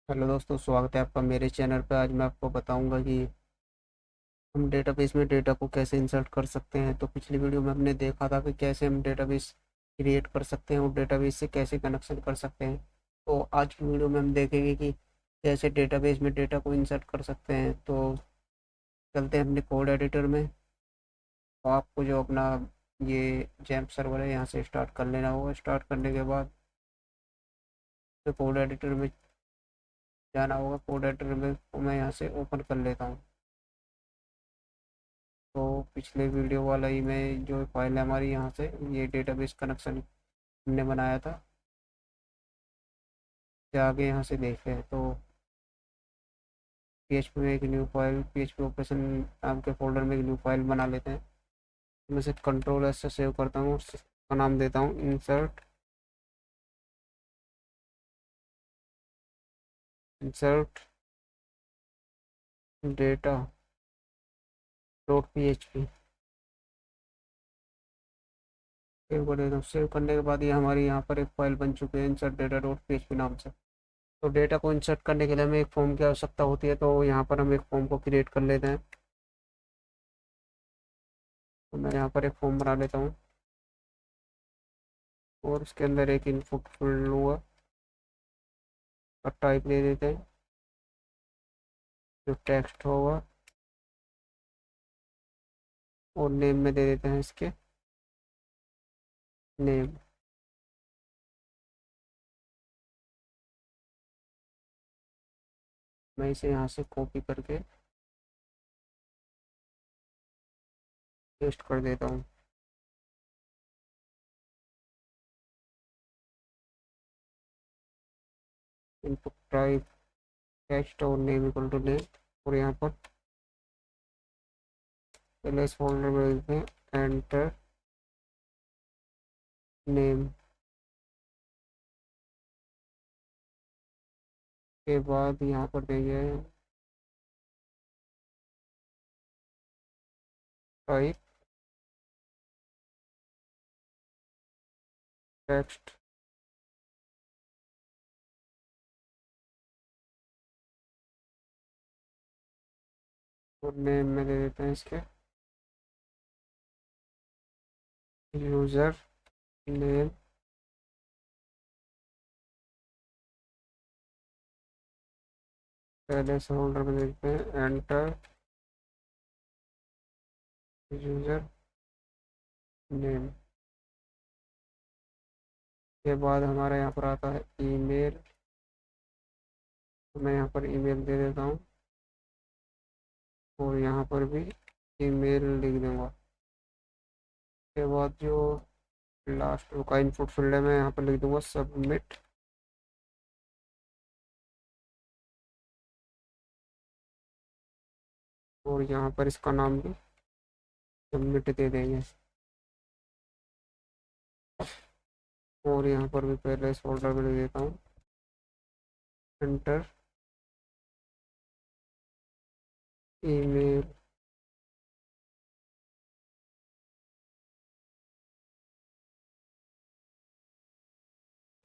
Hello दोस्तों, स्वागत है आपका मेरे चैनल पर। आज मैं आपको बताऊंगा कि हम डेटाबेस में डेटा को कैसे इंसर्ट कर सकते हैं। तो पिछली वीडियो में हमने देखा था कि कैसे हम डेटाबेस क्रिएट कर सकते हैं और डेटाबेस से कैसे कनेक्शन कर सकते हैं। तो आज की वीडियो में हम देखेंगे कि कैसे डेटाबेस में डेटा को इंसर्ट कर सकते हैं। तो चलते हैं अपने कोड एडिटर में। तो आपको जो अपना ये जैम्प सर्वर है यहाँ से स्टार्ट कर लेना होगा। स्टार्ट करने के बाद तो कोड एडिटर में जाना होगा। कोड एडिटर में को मैं यहाँ से ओपन कर लेता हूँ। तो पिछले वीडियो वाला ही में जो फाइल है हमारी, यहाँ से ये डेटाबेस कनेक्शन हमने बनाया था, से आगे यहाँ से देखें तो PHP में एक न्यू फाइल, PHP ऑपरेशन नाम के फोल्डर में एक न्यू फाइल बना लेते हैं। मैं इसे कंट्रोल एस से सेव करता हूँ, उसका नाम देता हूँ insert data dot PHP। Save कर देता हूँ। सेव करने के बाद ये हमारी यहाँ पर एक फाइल बन चुकी है इंसर्ट डेटा डॉट PHP नाम से। तो डेटा को इंसर्ट करने के लिए हमें एक फॉर्म की आवश्यकता होती है, तो यहाँ पर हम एक फॉर्म को क्रिएट कर लेते हैं। तो मैं यहाँ पर एक फॉर्म बना लेता हूँ और उसके अंदर एक इनपुट फील्ड लूँगा और टाइप दे देते हैं जो टेक्स्ट होगा, और नेम में दे देते हैं इसके नेम। मैं इसे यहाँ से कॉपी करके पेस्ट कर देता हूँ। इनपुट टाइप टेक्स्ट और नेम इक्वल टू नेम, और यहाँ पर पहले इस फोल्डर में देते हैं एंटर नेम के बाद यहाँ पर देंगे टाइप टेक्स्ट, और नेम में दे देते हैं इसके यूज़र नेम। पहले इस फोल्डर में देते हैं एंटर यूज़र नेम के बाद हमारा यहाँ पर आता है ईमेल। मैं यहाँ पर ईमेल दे देता हूँ और यहाँ पर भी ईमेल लिख दूँगा। उसके बाद जो लास्ट का इनपुट फील्ड है मैं यहाँ पर लिख दूँगा सबमिट, और यहाँ पर इसका नाम भी सबमिट दे देंगे। और यहाँ पर भी पहले इस फोल्डर में लिख देता हूँ एंटर ईमेल।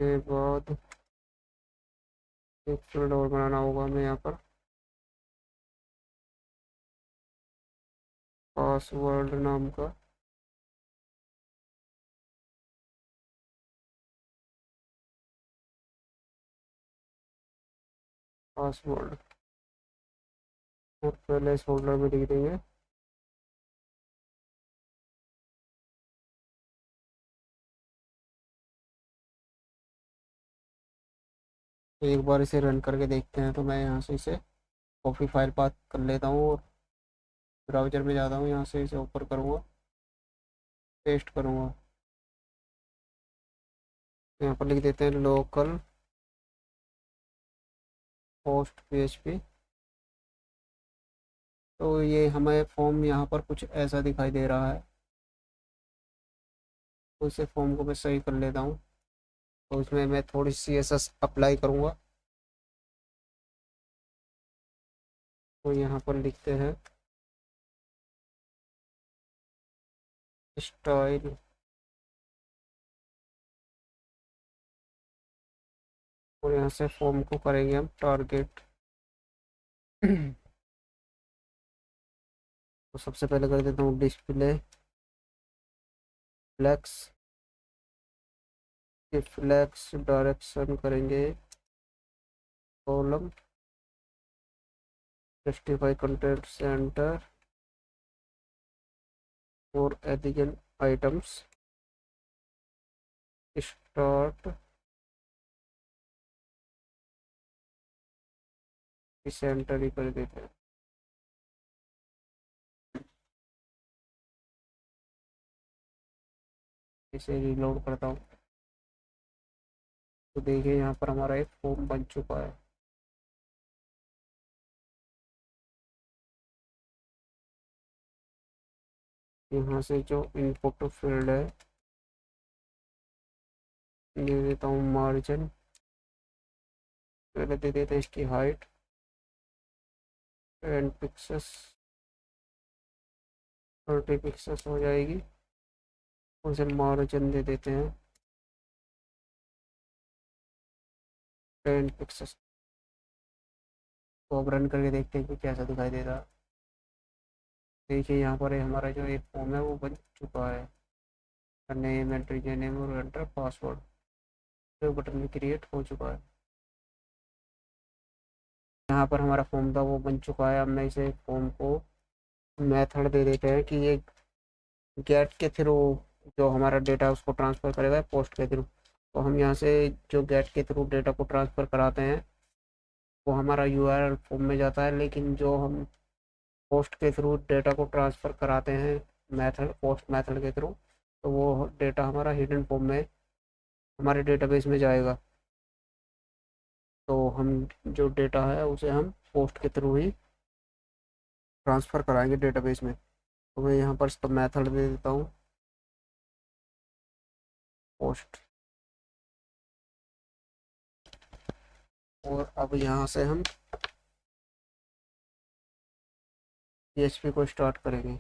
के बाद एक फील्ड और बनाना होगा हमें यहाँ पर पासवर्ड नाम का। पासवर्ड, और पहले इस फोल्डर में लिख देंगे तो एक बार इसे रन करके देखते हैं। तो मैं यहाँ से इसे कॉपी फाइल पाथ कर लेता हूँ और ब्राउज़र में जाता हूँ, यहाँ से इसे ऊपर करूँगा, पेस्ट करूँगा। यहाँ पर लिख देते हैं लोकल होस्ट PHP। तो ये हमें फॉर्म यहाँ पर कुछ ऐसा दिखाई दे रहा है। तो इसे फॉर्म को मैं सही कर लेता हूँ। तो इसमें मैं थोड़ी CSS अप्लाई करूँगा। तो यहाँ पर लिखते हैं स्टाइल, और यहाँ से फॉर्म को करेंगे हम टारगेट। तो सबसे पहले कर देता हूँ डिस्प्ले फ्लेक्स। ये फ्लेक्स डायरेक्शन करेंगे कॉलम, जस्टिफाई कंटेंट सेंटर और एलिगेंट आइटम्स स्टार्ट सेंटर ही कर देते हैं। इसे रिलोड करता हूँ तो देखिए यहाँ पर हमारा एक फॉर्म बन चुका है। यहाँ से जो इनपुट फील्ड है दे देता हूँ मार्जिन, पहले दे देते हैं इसकी हाइट 10 पिक्सेस, 30 पिक्सेस हो जाएगी। उसे मार्जिन दे देते हैं 10 पिक्सेस। तो अब रन करके देखते हैं कि कैसा दिखाई दे रहा है। देखिए यहाँ पर हमारा जो एक फॉर्म है वो बन चुका है। नेम, एंटर नेम और एंटर पासवर्ड, तो बटन भी क्रिएट हो चुका है। यहाँ पर हमारा फॉर्म था वो बन चुका है। अब मैं इसे फॉर्म को मेथड दे देते हैं कि ये गेट के थ्रू जो हमारा डेटा उसको ट्रांसफ़र करेगा पोस्ट के थ्रू। तो हम यहाँ से जो गेट के थ्रू डेटा को ट्रांसफ़र कराते हैं वो हमारा यूआरएल फॉर्म में जाता है, लेकिन जो हम पोस्ट के थ्रू डेटा को ट्रांसफ़र कराते हैं मेथड, पोस्ट मेथड के थ्रू, तो वो डेटा हमारा हिडन फॉर्म में हमारे डेटाबेस में जाएगा। तो हम जो डेटा है उसे हम पोस्ट के थ्रू ही ट्रांसफ़र कराएंगे डेटाबेस में। तो मैं यहाँ पर इसका मेथड दे देता हूँ पोस्ट, और अब यहाँ से हम PHP को स्टार्ट करेंगे।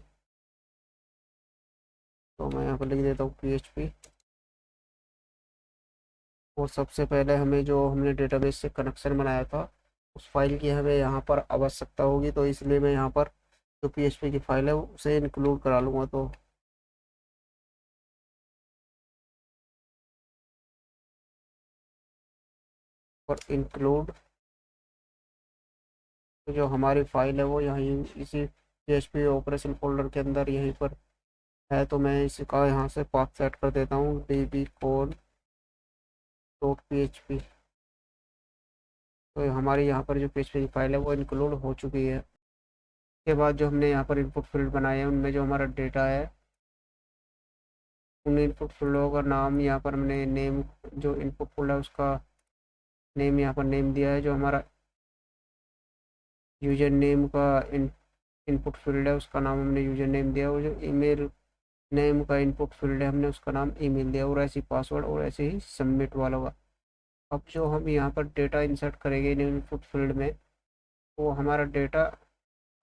तो मैं यहाँ पर लिख देता हूँ PHP, और सबसे पहले हमें जो हमने डेटाबेस से कनेक्शन बनाया था उस फाइल की हमें यहाँ पर आवश्यकता होगी, तो इसलिए मैं यहाँ पर जो PHP की फाइल है उसे इंक्लूड करा लूँगा। तो और इंक्लूड जो हमारी फाइल है वो यहीं इसी PHP ऑपरेशन फोल्डर के अंदर यहीं पर है। तो मैं इसका यहाँ से पाथ सेट कर देता हूँ dbcon.php। तो हमारी यहाँ पर जो PHP की फाइल है वो इंक्लूड हो चुकी है। उसके बाद जो हमने यहाँ पर इनपुट फील्ड बनाए हैं उनमें जो हमारा डेटा है उन इनपुट फील्डों का नाम यहाँ पर हमने नेम, जो इनपुट फील्ड है उसका नेम यहाँ पर नेम दिया है। जो हमारा यूजर नेम का इनपुट फील्ड है उसका नाम हमने यूजर नेम दिया, और जो ईमेल नेम का इनपुट फील्ड है हमने उसका नाम ईमेल दिया, और ऐसे ही पासवर्ड और ऐसे ही सबमिट वाला होगा। अब जो हम यहाँ पर डेटा इंसर्ट करेंगे इन इनपुट फील्ड में, वो हमारा डेटा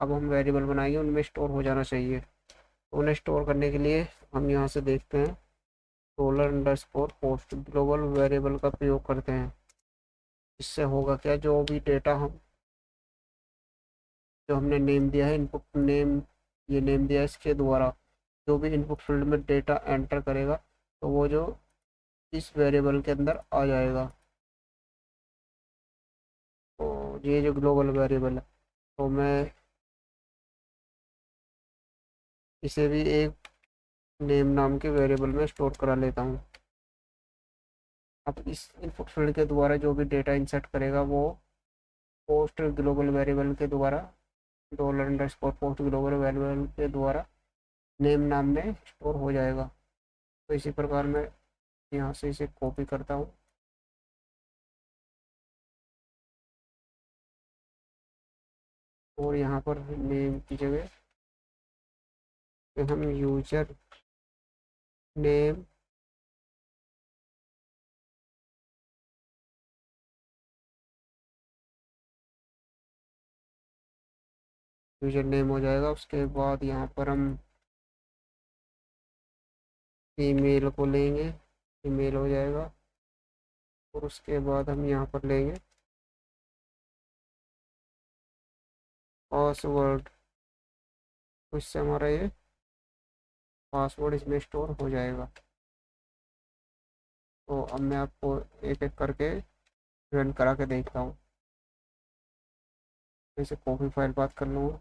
अब हम वेरिएबल बनाएंगे उनमें स्टोर हो जाना चाहिए। तो उन्हें स्टोर करने के लिए हम यहाँ से देखते हैं $_पोस्ट ग्लोबल वेरिएबल का प्रयोग करते हैं। इससे होगा क्या, जो भी डेटा हम जो हमने नेम दिया है इनपुट नेम, ये नेम दिया है, इसके द्वारा जो भी इनपुट फील्ड में डेटा एंटर करेगा तो वो जो इस वेरिएबल के अंदर आ जाएगा। तो ये जो ग्लोबल वेरिएबल है, तो मैं इसे भी एक नेम नाम के वेरिएबल में स्टोर करा लेता हूँ। अब इस इनपुट फील्ड के द्वारा जो भी डेटा इंसर्ट करेगा वो पोस्ट ग्लोबल वेरिएबल के द्वारा $_पोस्ट ग्लोबल वेरिएबल के द्वारा नेम नाम में स्टोर हो जाएगा। तो इसी प्रकार मैं यहाँ से इसे कॉपी करता हूँ और यहाँ पर नेम की जगह हम यूजर नेम यूजर नेम हो जाएगा। उसके बाद यहाँ पर हम ईमेल को लेंगे, ईमेल हो जाएगा। और उसके बाद हम यहाँ पर लेंगे पासवर्ड, तो इससे हमारा ये पासवर्ड इसमें स्टोर हो जाएगा। तो अब मैं आपको एक एक करके रन करा के देखता हूँ। जैसे कॉपी फाइल बात कर लूँगा,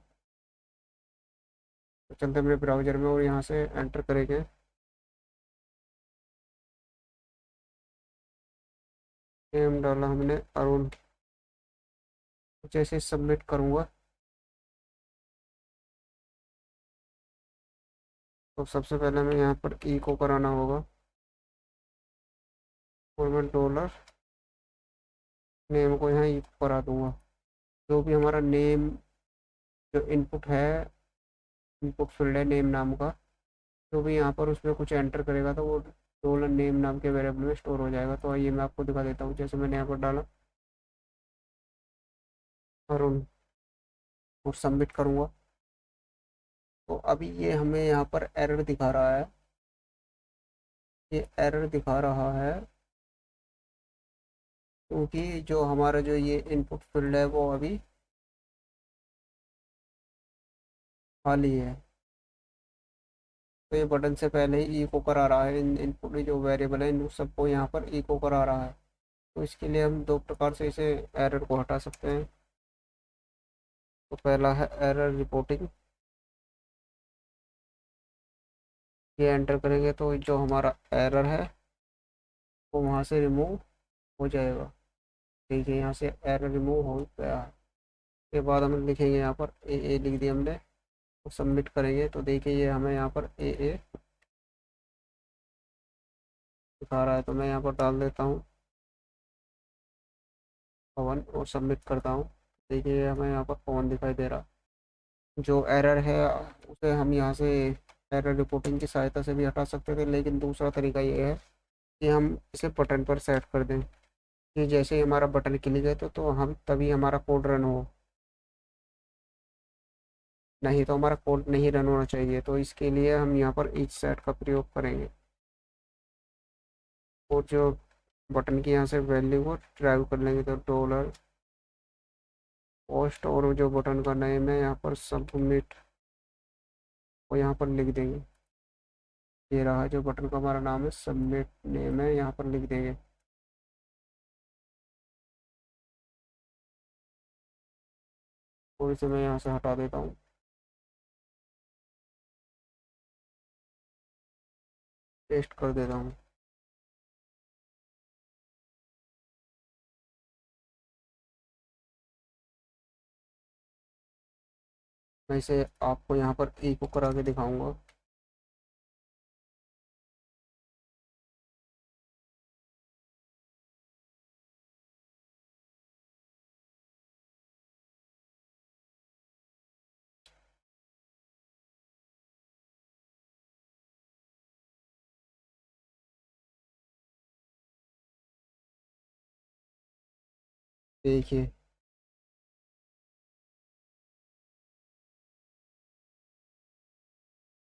तो चलते मेरे ब्राउज़र में और यहाँ से एंटर करेंगे नेम डाला हमने अरुण। जैसे सबमिट करूँगा तो सबसे पहले मैं यहाँ पर ई को कराना होगा, और मैं डॉलर नेम को यहाँ ई करा दूँगा। जो भी हमारा नेम जो इनपुट है, इनपुट फील्ड है नेम नाम का, जो भी यहाँ पर उसमें कुछ एंटर करेगा तो वो डॉलर नेम नाम के वेरिएबल में स्टोर हो जाएगा। तो आइए मैं आपको दिखा देता हूँ। जैसे मैंने यहाँ पर डाला अरुण और सबमिट करूँगा, तो अभी ये हमें यहाँ पर एरर दिखा रहा है। ये एरर दिखा रहा है क्योंकि जो हमारा जो ये इनपुट फील्ड है वो अभी खाली है। तो ये बटन से पहले ही इको करा रहा है, इन इनपुट जो वेरिएबल है इन सबको यहाँ पर इको करा रहा है। तो इसके लिए हम दो प्रकार से इसे एरर को हटा सकते हैं। तो पहला है एरर रिपोर्टिंग। ये एंटर करेंगे तो जो हमारा एरर है वो वहाँ से रिमूव हो जाएगा। देखिए यहाँ से एरर रिमूव हो गया है। उसके बाद हम लिखेंगे यहाँ पर ए लिख दिया हमने, तो सबमिट करेंगे तो देखिए ये हमें यहाँ पर ए दिखा रहा है। तो मैं यहाँ पर डाल देता हूँ पवन और सबमिट करता हूँ। देखिए हमें यहाँ पर पवन दिखाई दे रहा। जो एरर है उसे हम यहाँ से एरर रिपोर्टिंग की सहायता से भी हटा सकते थे, लेकिन दूसरा तरीका ये है कि हम इसे बटन पर सेट कर दें कि जैसे ही हमारा बटन क्लिक है तो हम तभी हमारा कोड रन हो, नहीं तो हमारा कोड नहीं रन होना चाहिए। तो इसके लिए हम यहाँ पर ईच सेट का प्रयोग करेंगे और जो बटन की यहाँ से वैल्यू को ड्राइव कर लेंगे। तो डॉलर पोस्ट और जो बटन का नेम है यहाँ पर सबमिट को यहाँ पर लिख देंगे। ये रहा जो बटन का हमारा नाम है, सबमिट नेम है, यहाँ पर लिख देंगे। और इसे मैं यहाँ से हटा देता हूँ। पेस्ट कर देता हूँ। मैं इसे आपको यहाँ पर इको करा के दिखाऊंगा। देखिए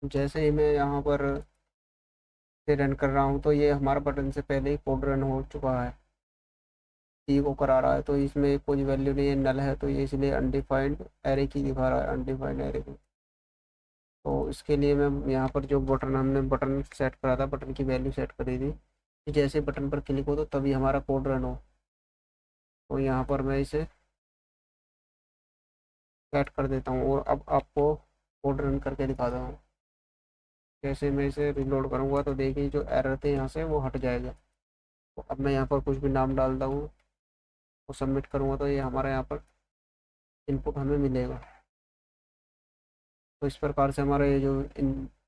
जैसे ही मैं यहाँ पर से रन कर रहा हूँ तो ये हमारा बटन से पहले ही कोड रन हो चुका है, ई को करा रहा है। तो इसमें कोई वैल्यू नहीं है, नल है, तो ये इसलिए अनडिफाइंड एरे की दिखा रहा है, अनडिफाइंड एरे की। तो इसके लिए मैं यहाँ पर जो बटन हमने बटन सेट करा था, बटन की वैल्यू सेट करी थी कि जैसे बटन पर क्लिक हो तो तभी हमारा कोड रन हो। तो यहाँ पर मैं इसे सेट कर देता हूँ और अब आपको कोड रन करके दिखाता हूँ। जैसे मैं इसे रिलोड करूँगा तो देखिए जो एरर थे यहाँ से वो हट जाएगा। तो अब मैं यहाँ पर कुछ भी नाम डालता हूँ और सबमिट करूँगा तो ये हमारा यहाँ पर इनपुट हमें मिलेगा। तो इस प्रकार से हमारा ये जो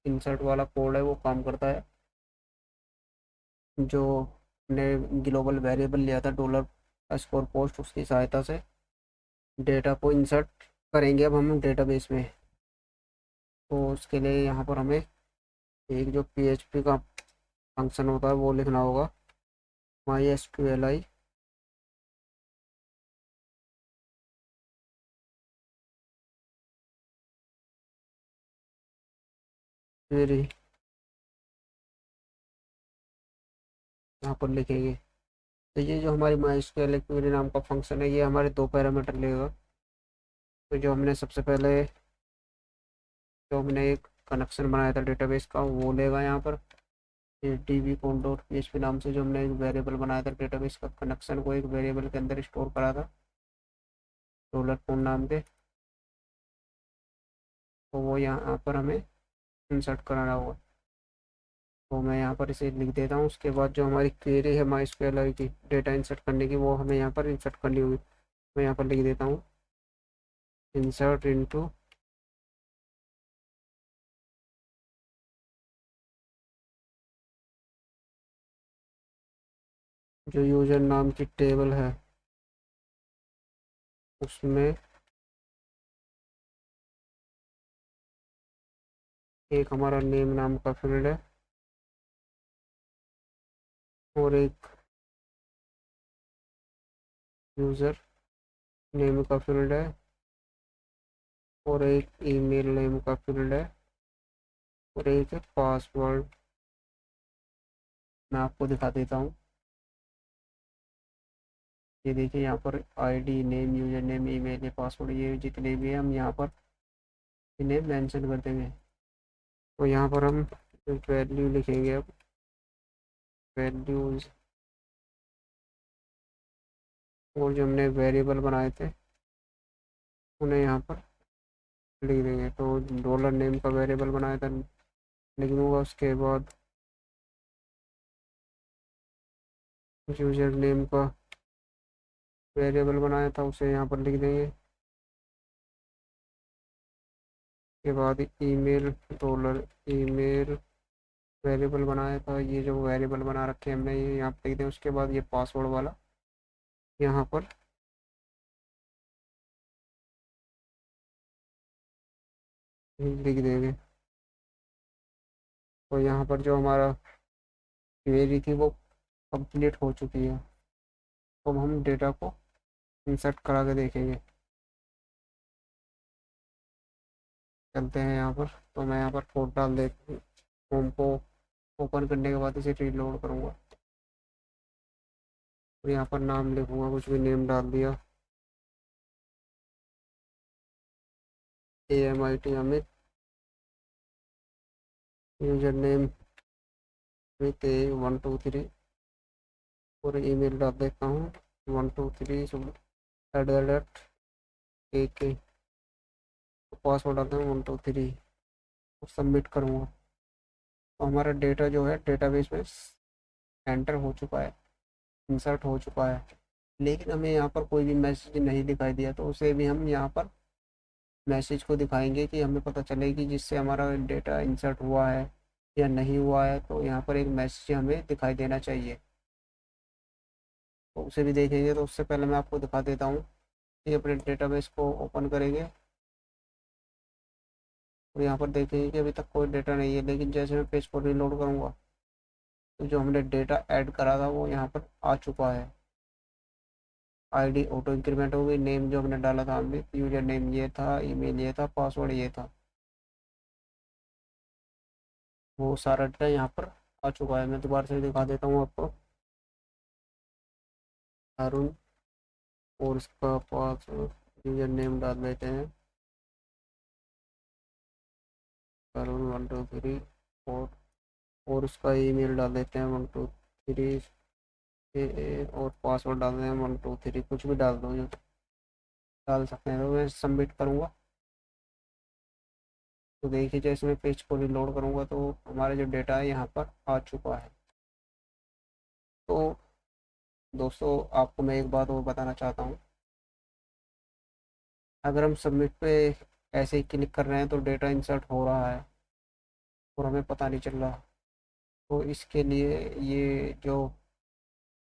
इंसर्ट वाला कोड है वो काम करता है। जो हमने ग्लोबल वेरिएबल लिया था डॉलर स्कोर पोस्ट, उसकी सहायता से डेटा को इंसर्ट करेंगे अब हम डेटाबेस में। तो उसके लिए यहाँ पर हमें एक जो PHP का फंक्शन होता है वो लिखना होगा, MySQLi क्वेरी, यहाँ पर लिखेंगे। तो ये जो हमारी माइस्क्ल क्वेरी नाम का फंक्शन है, ये हमारे दो पैरामीटर लेगा। तो जो हमने सबसे पहले जो हमने एक कनेक्शन बनाया था डेटाबेस का, वो लेगा यहाँ पर। ये db कॉन डॉट php नाम से जो हमने एक वेरिएबल बनाया था डेटाबेस का कनेक्शन को एक वेरिएबल के अंदर स्टोर करा था डॉलर फोन नाम के, तो वो यहाँ पर हमें इंसर्ट कराना होगा। तो मैं यहाँ पर इसे लिख देता हूँ। उसके बाद जो हमारी क्वेरी है माइस्क्ल की डेटा इंसर्ट करने की, वो हमें यहाँ पर इंसर्ट करनी होगी। मैं यहाँ पर लिख देता हूँ इंसर्ट इनटू जो यूजर नाम की टेबल है उसमें एक हमारा नेम नाम का फील्ड है और एक यूज़र नेम का फील्ड है और एक ईमेल नेम का फील्ड है और एक है पासवर्ड। मैं आपको दिखा देता हूँ। ये देखिए यहाँ पर ID, name, user name, email, password, ये जितने भी हैं हम यहाँ पर इन्हें मेंशन कर देंगे। तो यहाँ पर हम वैल्यू लिखेंगे। अब वैल्यूज और जो हमने वेरिएबल बनाए थे उन्हें यहाँ पर लिख देंगे। तो डॉलर नेम का वेरिएबल बनाया था लिख दूँगा। उसके बाद यूजर नेम का वेरिएबल बनाया था उसे यहाँ पर लिख देंगे। के बाद ईमेल, डॉलर ईमेल वेरिएबल बनाया था, ये जो वेरिएबल बना रखे हैं हमने ये यहाँ पर लिख दें। उसके बाद ये पासवर्ड वाला यहाँ पर लिख देंगे। तो यहाँ पर जो हमारा क्वेरी थी वो कंप्लीट हो चुकी है। तो अब हम डेटा को इंसर्ट करा के देखेंगे। चलते हैं यहाँ पर। तो मैं यहाँ पर कोड डाल देती हूँ। फॉर्म को ओपन करने के बाद इसे रीलोड करूँगा और यहाँ पर नाम लिखूँगा, कुछ भी नेम डाल दिया, AMIT Amit, user name with 123 और ईमेल डाल देता हूँ 123@AK। पासवर्ड डालते हैं 123 और सबमिट करूँगा। तो हमारा डेटा जो है डेटाबेस में एंटर हो चुका है, इंसर्ट हो चुका है। लेकिन हमें यहाँ पर कोई भी मैसेज नहीं दिखाई दिया, तो उसे भी हम यहाँ पर मैसेज को दिखाएंगे कि हमें पता चले कि जिससे हमारा डेटा इंसर्ट हुआ है या नहीं हुआ है। तो यहाँ पर एक मैसेज हमें दिखाई देना चाहिए, तो उसे भी देखेंगे। तो उससे पहले मैं आपको दिखा देता हूँ कि अपने डेटाबेस को ओपन करेंगे और यहाँ पर देखेंगे कि अभी तक कोई डेटा नहीं है। लेकिन जैसे मैं पेज को रीलोड करूँगा तो जो हमने डेटा ऐड करा था वो यहाँ पर आ चुका है। आईडी ऑटो इंक्रीमेंट हो गई, नेम जो हमने डाला था हमने, यूजर नेम ये था, ईमेल ये था, पासवर्ड ये था, वो सारा डेटा यहाँ पर आ चुका है। मैं दोबारा से दिखा देता हूँ आपको। अरुण और इसका पासवर्ड यूजर नेम डाल देते हैं अरुण 123 और उसका ईमेल डाल देते हैं 123 और पासवर्ड डाल देते हैं 123, कुछ भी डाल दो जो डाल सकते हैं। तो मैं सबमिट करूँगा। तो देखिए जैसे मैं पेज को रिलोड करूँगा तो हमारा जो डेटा है यहाँ पर आ चुका है। तो दोस्तों आपको मैं एक बात और बताना चाहता हूँ। अगर हम सबमिट पे ऐसे ही क्लिक कर रहे हैं तो डेटा इंसर्ट हो रहा है और हमें पता नहीं चल रहा। तो इसके लिए ये जो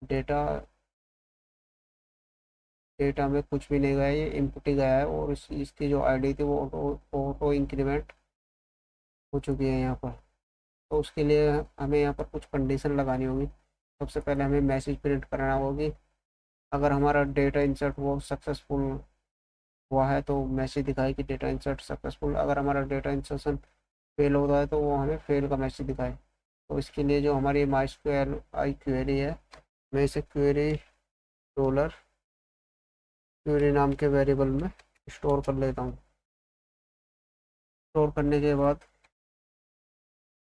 डेटा डेटा में कुछ भी नहीं गया, ये इनपुट ही गया है और इसकी जो आईडी थी वो ऑटो इंक्रीमेंट हो चुकी है यहाँ पर। तो उसके लिए हमें यहाँ पर कुछ कंडीशन लगानी होगी। सबसे पहले हमें मैसेज प्रिंट कराना होगी। अगर हमारा डेटा इंसर्ट हुआ सक्सेसफुल हुआ है तो मैसेज दिखाए कि डेटा इंसर्ट सक्सेसफुल। अगर हमारा डेटा इंसर्शन फेल होता है तो वो हमें फेल का मैसेज दिखाए। तो इसके लिए जो हमारी MySQL क्वेरी है, मैं इसे क्वेरी डॉलर क्वेरी नाम के वेरिएबल में स्टोर कर लेता हूँ। स्टोर करने के बाद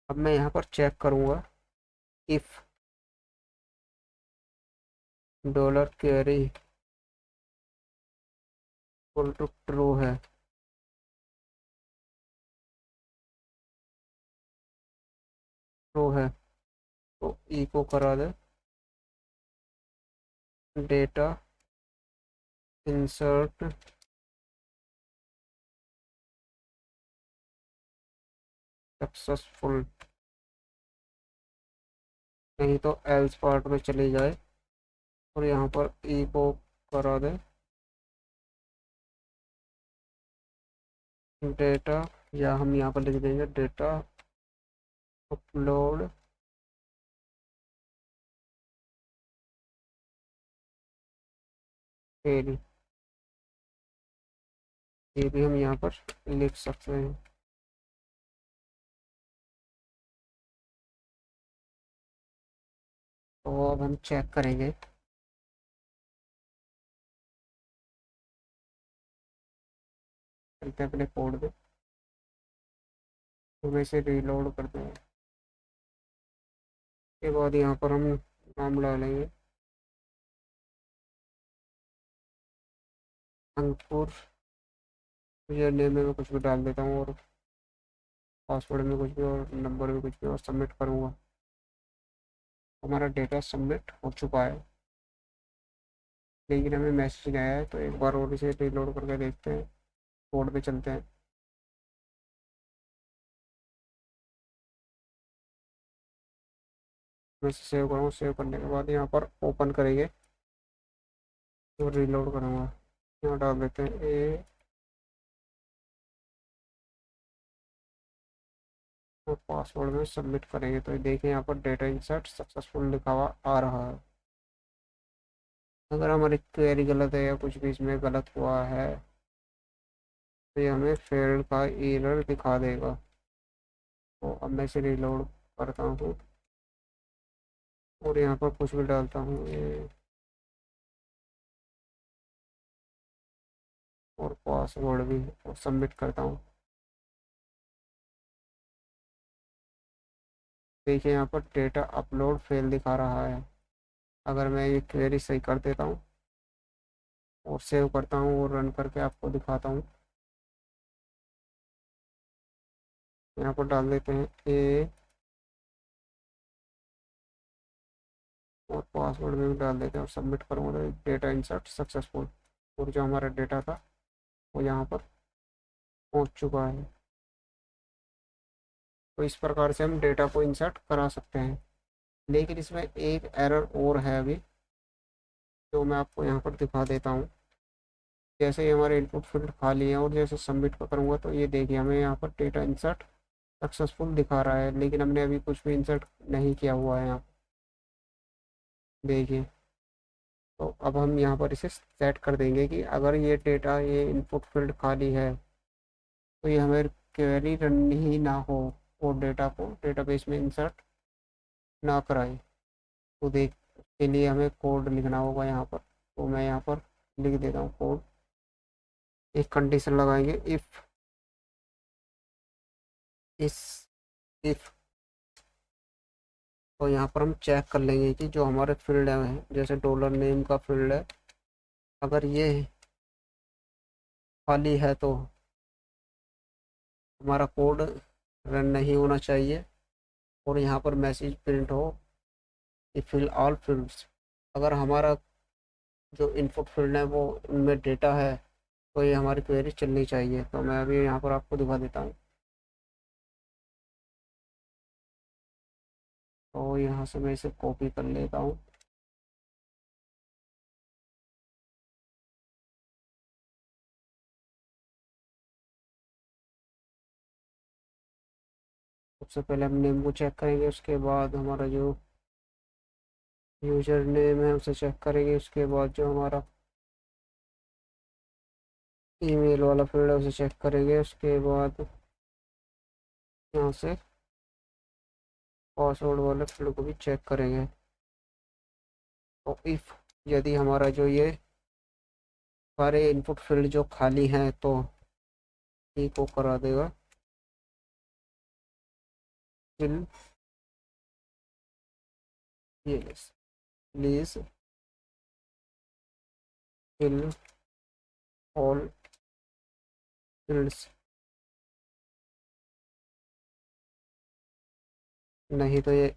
अब मैं यहाँ पर चेक करूँगा if dollar query equal to true है, ट्रू है तो ई को करा दे डेटा इंसर्ट सक्सेसफुल, नहीं तो एल्स पार्ट में चली जाए और यहाँ पर ई को करा दे डेटा, या हम यहाँ पर लिख देंगे डेटा अपलोड फेल, ये भी हम यहाँ पर लिख सकते हैं। तो अब हम चेक करेंगे, चलते हैं अपने कोड में, तो मैं इसे रीलोड करते हैं। के बाद यहाँ पर हम नाम डालेंगे अंकुर, यूजर नेम में मैं कुछ भी डाल देता हूँ और पासवर्ड में कुछ भी और नंबर में कुछ भी और सबमिट करूँगा। हमारा डेटा सबमिट हो चुका है, लेकिन हमें मैसेज आया है, तो एक बार और इसे रीलोड करके देखते हैं। कोड पे चलते हैं। मैं इसे सेव करूँगा, सेव करने के बाद यहाँ पर ओपन करेंगे तो रीलोड करूँगा। यहाँ डाल देते हैं ए और पासवर्ड में सबमिट करेंगे, तो ये देखिए यहाँ पर डेटा इंसर्ट सक्सेसफुल लिखा हुआ आ रहा है। अगर हमारी क्वेरी गलत है या कुछ भी इसमें गलत हुआ है तो ये हमें फेल्ड का एरर दिखा देगा। तो अब मैं इसे रीलोड करता हूँ और यहाँ पर कुछ भी डालता हूँ ये और पासवर्ड भी और सबमिट करता हूँ। देखिए यहाँ पर डेटा अपलोड फेल दिखा रहा है। अगर मैं ये क्वेरी सही कर देता हूँ और सेव करता हूँ और रन करके आपको दिखाता हूँ, यहाँ पर डाल देते हैं ए और पासवर्ड में भी डाल देते हैं और सबमिट करूँगा तो डेटा इंसर्ट सक्सेसफुल, और जो हमारा डेटा था वो यहाँ पर पहुँच चुका है। तो इस प्रकार से हम डेटा को इंसर्ट करा सकते हैं, लेकिन इसमें एक एरर और है अभी, जो मैं आपको यहाँ पर दिखा देता हूँ। जैसे ही हमारे इनपुट फील्ड खाली है और जैसे सबमिट करूँगा तो ये देखिए हमें यहाँ पर डेटा इंसर्ट सक्सेसफुल दिखा रहा है, लेकिन हमने अभी कुछ भी इंसर्ट नहीं किया हुआ है यहाँ पर, देखिए। तो अब हम यहाँ पर इसे सेट कर देंगे कि अगर ये डेटा ये इनपुट फील्ड खाली है तो ये हमें क्वेरी रन ही ना हो और डेटा को डेटाबेस में इंसर्ट ना कराए। तो देख के लिए हमें कोड लिखना होगा यहाँ पर, तो मैं यहाँ पर लिख देता हूँ कोड। एक कंडीशन लगाएंगे इस इफ, तो यहाँ पर हम चेक कर लेंगे कि जो हमारे फील्ड है जैसे डॉलर नेम का फील्ड है, अगर ये खाली है तो हमारा कोड रन नहीं होना चाहिए और यहाँ पर मैसेज प्रिंट हो कि फिल ऑल फील्ड्स। अगर हमारा जो इनपुट फील्ड है वो उनमें डेटा है तो ये हमारी क्वेरी चलनी चाहिए। तो मैं अभी यहाँ पर आपको दिखा देता हूँ। तो यहाँ से मैं इसे कॉपी कर लेता हूँ। सबसे पहले हम नेम को चेक करेंगे, उसके बाद हमारा जो यूजर नेम है उसे चेक करेंगे, उसके बाद जो हमारा ईमेल वाला फील्ड है उसे चेक करेंगे, उसके बाद यहाँ से पासवर्ड वाले फील्ड को भी चेक करेंगे। तो इफ़ यदि हमारा जो ये सारे इनपुट फील्ड जो खाली हैं तो ठीक को करा देगा फिल ये प्लीज फिल ऑल फील्ड्स। नहीं तो ये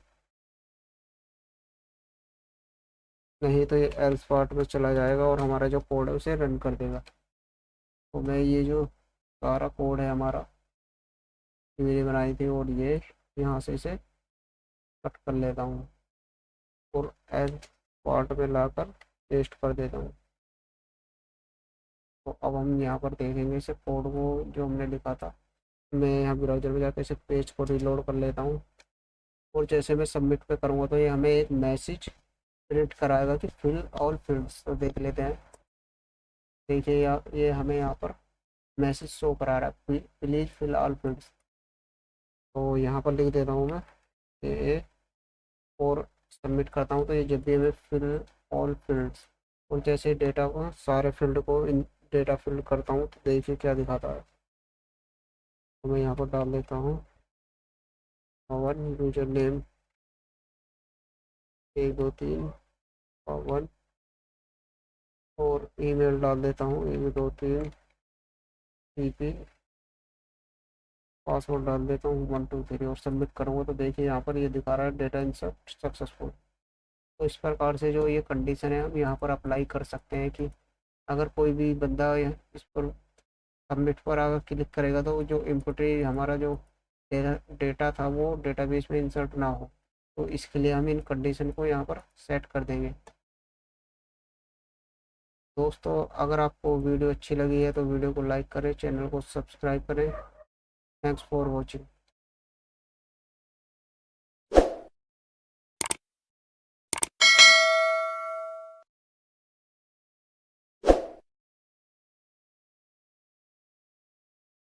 एल्स पार्ट में चला जाएगा और हमारा जो कोड है उसे रन कर देगा। तो मैं ये जो सारा कोड है हमारा ये मैंने बनाई थी और ये यहाँ से इसे कट कर लेता हूँ और एज पार्ट में लाकर पेस्ट कर देता हूँ। तो अब हम यहाँ पर देखेंगे इसे कोड को जो हमने लिखा था। मैं यहाँ ब्राउज़र में जाकर इसे पेज को रिलोड कर लेता हूँ और जैसे मैं सबमिट पे करूँगा तो ये हमें एक मैसेज प्रिंट कराएगा कि फिल ऑल फील्ड्स। तो देख लेते हैं। देखिए ये हमें यहाँ पर मैसेज शो करा रहा है प्लीज़ फिल ऑल फील्ड्स। तो यहाँ पर लिख देता हूँ मैं ये और सबमिट करता हूँ। तो ये जब भी हमें फिल ऑल फील्ड्स और जैसे डेटा को सारे फील्ड को इन डेटा फिल करता हूँ तो देखिए क्या दिखाता है। तो मैं यहाँ पर डाल देता हूँ पवन यूजर नेम 1 2 3 पवन और ईमेल डाल देता हूँ 1 2 3 पासवर्ड डाल देता हूँ 1 2 3 और सबमिट करूँगा तो देखिए यहाँ पर ये दिखा रहा है डेटा इंसर्ट सक्सेसफुल। तो इस प्रकार से जो ये कंडीशन है हम यहाँ पर अप्लाई कर सकते हैं कि अगर कोई भी बंदा इस पर सबमिट पर अगर क्लिक करेगा तो जो इनपुट हमारा जो डेटा था वो डेटाबेस में इंसर्ट ना हो। तो इसके लिए हम इन कंडीशन को यहाँ पर सेट कर देंगे। दोस्तों अगर आपको वीडियो अच्छी लगी है तो वीडियो को लाइक करें, चैनल को सब्सक्राइब करें। Thanks for watching.